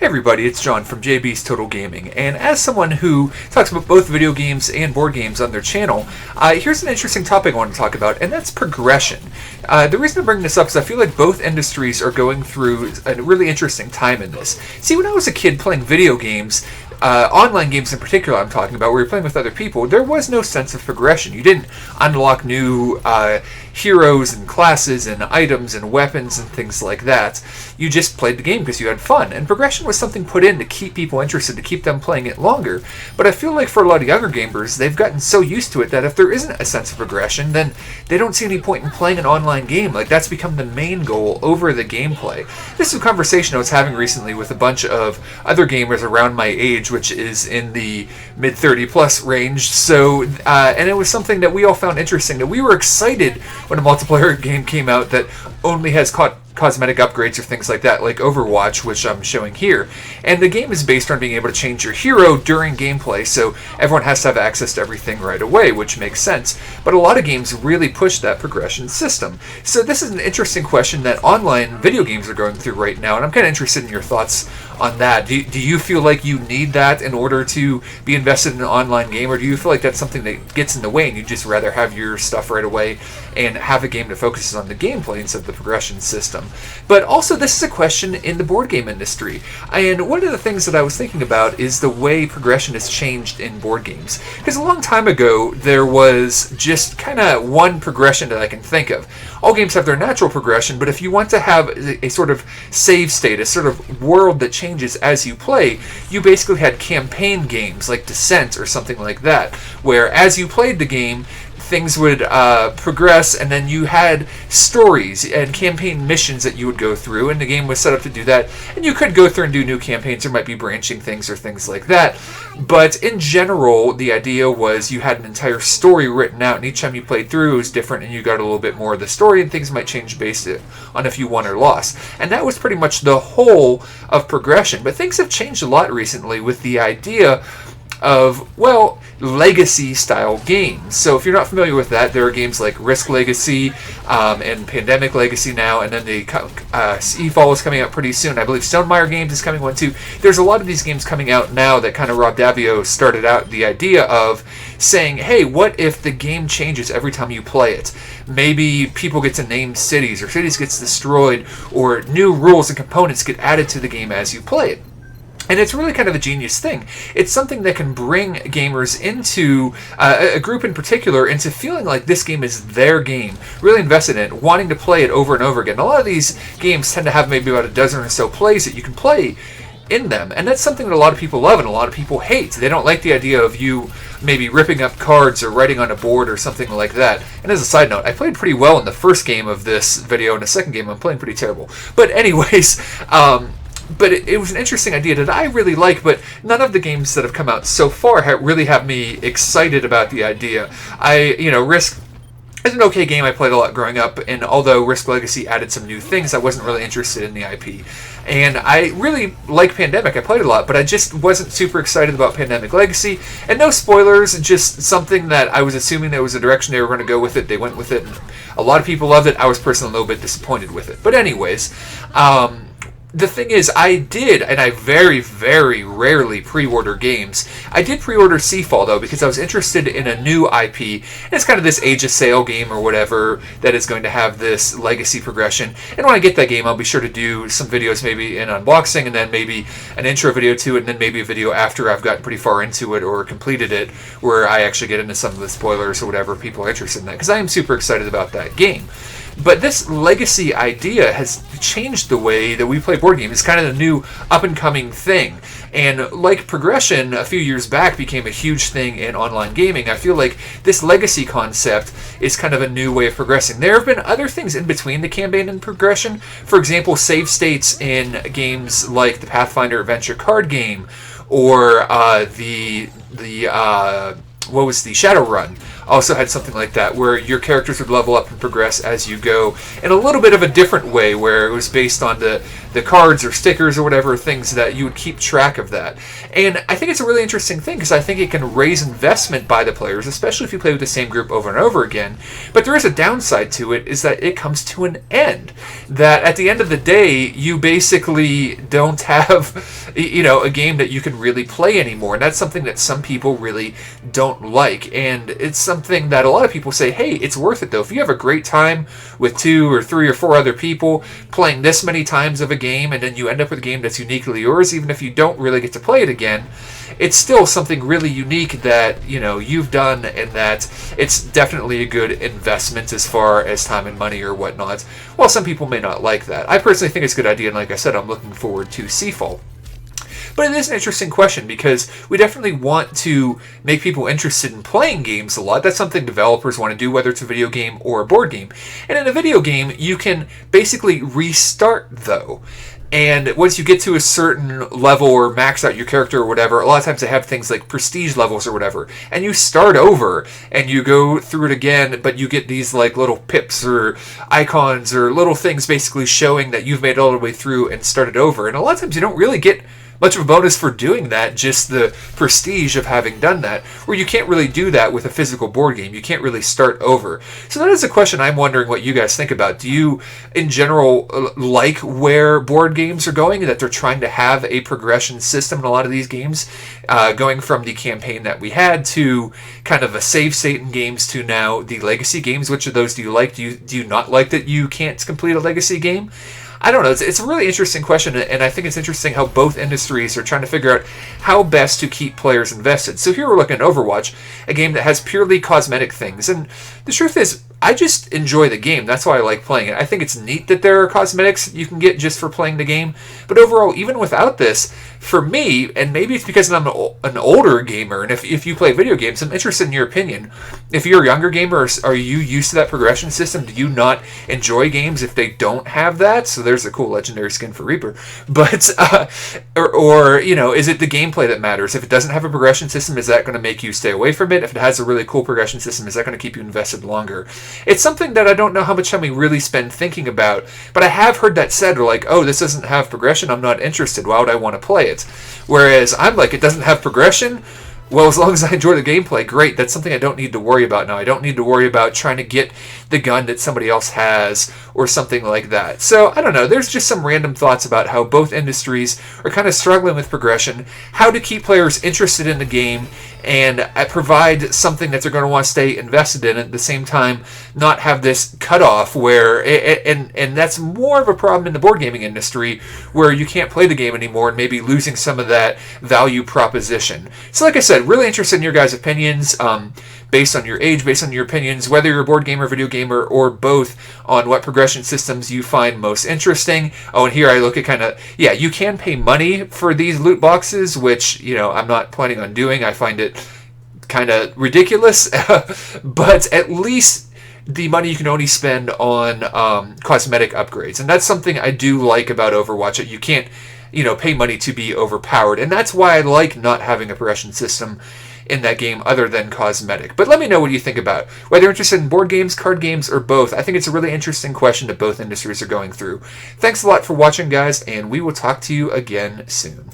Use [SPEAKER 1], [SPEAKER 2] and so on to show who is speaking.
[SPEAKER 1] Hey everybody, it's John from JB's Total Gaming, and as someone who talks about both video games and board games on their channel, here's an interesting topic I want to talk about, and that's progression. The reason I'm bringing this up is I feel like both industries are going through a really interesting time in this. See, when I was a kid playing video games, online games in particular I'm talking about, where you're playing with other people, there was no sense of progression. You didn't unlock new heroes and classes and items and weapons and things like that. You just played the game because you had fun, and progression was something put in to keep people interested, to keep them playing it longer. But I feel like for a lot of younger gamers, they've gotten so used to it that if there isn't a sense of progression, then they don't see any point in playing an online game. Like, that's become the main goal over the gameplay. This is a conversation I was having recently with a bunch of other gamers around my age, which is in the mid 30 plus range. So, and it was something that we all found interesting, that we were excited when a multiplayer game came out that only has cosmetic upgrades or things like that, like Overwatch, which I'm showing here. And the game is based on being able to change your hero during gameplay, so everyone has to have access to everything right away, which makes sense. But a lot of games really push that progression system. So this is an interesting question that online video games are going through right now, and I'm kind of interested in your thoughts on that. Do you feel like you need that in order to be invested in an online game, or do you feel like that's something that gets in the way and you'd just rather have your stuff right away and have a game that focuses on the gameplay instead of the progression system? But also, this is a question in the board game industry, and one of the things that I was thinking about is the way progression has changed in board games. Because a long time ago, there was just kind of one progression that I can think of. All games have their natural progression, but if you want to have a sort of save state, a sort of world that changes as you play, you basically had campaign games like Descent or something like that, where as you played the game, things would progress, and then you had stories and campaign missions that you would go through, and the game was set up to do that. And you could go through and do new campaigns. There might be branching things or things like that. But in general, the idea was you had an entire story written out, and each time you played through, it was different, and you got a little bit more of the story, and things might change based on if you won or lost. And that was pretty much the whole of progression. But things have changed a lot recently with the idea of, well, legacy-style games. So if you're not familiar with that, there are games like Risk Legacy and Pandemic Legacy now, and then the Seafall is coming out pretty soon. I believe Stonemaier Games is coming one too. There's a lot of these games coming out now that kind of Rob Daviau started out the idea of saying, hey, what if the game changes every time you play it? Maybe people get to name cities, or cities gets destroyed, or new rules and components get added to the game as you play it. And it's really kind of a genius thing. It's something that can bring gamers into, a group in particular, into feeling like this game is their game, really invested in it, wanting to play it over and over again. A lot of these games tend to have maybe about a dozen or so plays that you can play in them, and that's something that a lot of people love and a lot of people hate. They don't like the idea of you maybe ripping up cards or writing on a board or something like that. And as a side note, I played pretty well in the first game of this video, and the second game I'm playing pretty terrible. But anyways, but it was an interesting idea that I really like, but none of the games that have come out so far really have me excited about the idea. Risk is an okay game. I played a lot growing up, and although Risk Legacy added some new things, I wasn't really interested in the IP. And I really like Pandemic. I played a lot, but I just wasn't super excited about Pandemic Legacy. And no spoilers, just something that I was assuming that was the direction they were going to go with it. They went with it, and a lot of people loved it. I was personally a little bit disappointed with it. But anyways, the thing is, I did, and I very, very rarely pre-order games. I did pre-order Seafall, though, because I was interested in a new IP. And it's kind of this Age of Sail game or whatever that is going to have this legacy progression. And when I get that game, I'll be sure to do some videos, maybe an unboxing, and then maybe an intro video to it, and then maybe a video after I've gotten pretty far into it or completed it, where I actually get into some of the spoilers or whatever people are interested in that, because I am super excited about that game. But this legacy idea has changed the way that we play board games. It's kind of the new up-and-coming thing. And like progression a few years back became a huge thing in online gaming, I feel like this legacy concept is kind of a new way of progressing. There have been other things in between the campaign and progression. For example, save states in games like the Pathfinder Adventure card game, or the Shadowrun also had something like that, where your characters would level up and progress as you go in a little bit of a different way, where it was based on the the cards or stickers or whatever, things that you would keep track of that. And I think it's a really interesting thing because I think it can raise investment by the players, especially if you play with the same group over and over again. But there is a downside to it, is that it comes to an end. That at the end of the day, you basically don't have, a game that you can really play anymore. And that's something that some people really don't like. And it's something that a lot of people say, hey, it's worth it though. If you have a great time with 2 or 3 or 4 other people playing this many times of a game, and then you end up with a game that's uniquely yours, even if you don't really get to play it again, it's still something really unique that, you've done, and that it's definitely a good investment as far as time and money or whatnot. While some people may not like that. I personally think it's a good idea, and like I said, I'm looking forward to Seafall. But it is an interesting question because we definitely want to make people interested in playing games a lot. That's something developers want to do, whether it's a video game or a board game. And in a video game, you can basically restart, though. And once you get to a certain level or max out your character or whatever, a lot of times they have things like prestige levels or whatever. And you start over and you go through it again, but you get these like little pips or icons or little things basically showing that you've made it all the way through and started over. And a lot of times you don't really get much of a bonus for doing that, just the prestige of having done that, where you can't really do that with a physical board game. You can't really start over. So that is a question I'm wondering what you guys think about. Do you, in general, like where board games are going, that they're trying to have a progression system in a lot of these games, going from the campaign that we had to kind of a save state in games to now the legacy games? Which of those do you like? Do you not like that you can't complete a legacy game? I don't know. It's a really interesting question, and I think it's interesting how both industries are trying to figure out how best to keep players invested. So here we're looking at Overwatch, a game that has purely cosmetic things. And the truth is, I just enjoy the game. That's why I like playing it. I think it's neat that there are cosmetics you can get just for playing the game. But overall, even without this, for me, and maybe it's because I'm an older gamer, and if you play video games, I'm interested in your opinion. If you're a younger gamer, are you used to that progression system? Do you not enjoy games if they don't have that? So there's a cool legendary skin for Reaper. But, or is it the gameplay that matters? If it doesn't have a progression system, is that going to make you stay away from it? If it has a really cool progression system, is that going to keep you invested longer? It's something that I don't know how much time we really spend thinking about, but I have heard that said, or like, oh, this doesn't have progression, I'm not interested, why would I want to play it? Whereas I'm like, it doesn't have progression? Well, as long as I enjoy the gameplay, great. That's something I don't need to worry about now. I don't need to worry about trying to get the gun that somebody else has or something like that. So, I don't know. There's just some random thoughts about how both industries are kind of struggling with progression, how to keep players interested in the game, and provide something that they're going to want to stay invested in, at the same time not have this cutoff where, and that's more of a problem in the board gaming industry, where you can't play the game anymore and maybe losing some of that value proposition. So like I said, really interested in your guys' opinions, based on your age, based on your opinions, whether you're a board gamer, video gamer, or both, on what progression systems you find most interesting. Oh, and here I look at you can pay money for these loot boxes, which, I'm not planning on doing. I find it kind of ridiculous, but at least the money you can only spend on cosmetic upgrades. And that's something I do like about Overwatch, that you can't, pay money to be overpowered. And that's why I like not having a progression system in that game other than cosmetic. But let me know what you think about, whether you're interested in board games, card games, or both. I think it's a really interesting question that both industries are going through. Thanks a lot for watching, guys, and we will talk to you again soon.